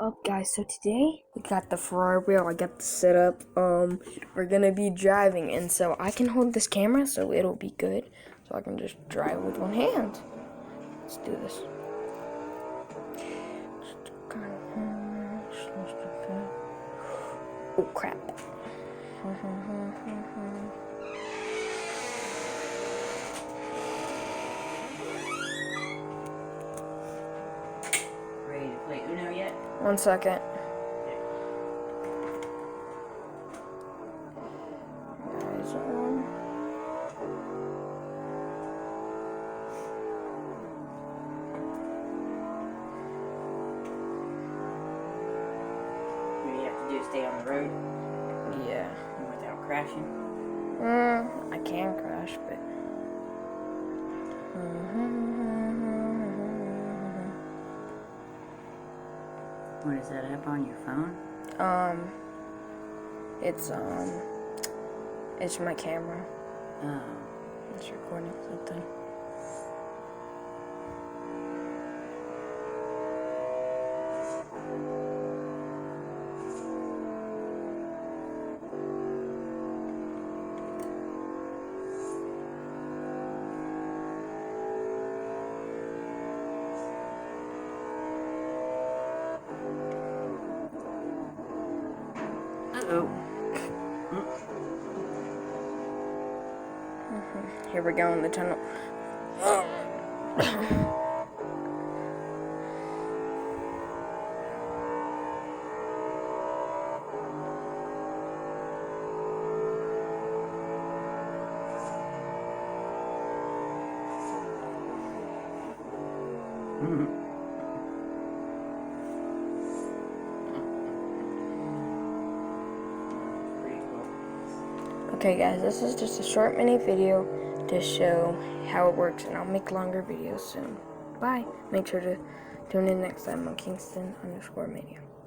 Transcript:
Up guys, so today we got the Ferrari wheel. I got the setup. We're gonna be driving, and so I can hold this camera so it'll be good, so I can just drive with one hand. Let's do this. Oh crap. Ready to play Uno yet? 1 second. Eyes on. What you have to do is stay on the road Yeah. without crashing. I can crash, but. What is that app on your phone? It's my camera. Oh. It's recording something. Uh-oh. Here we go in the tunnel. Okay guys, this is just a short mini video to show how it works, and I'll make longer videos soon. Bye. Make sure to tune in next time on Kingston_Mania.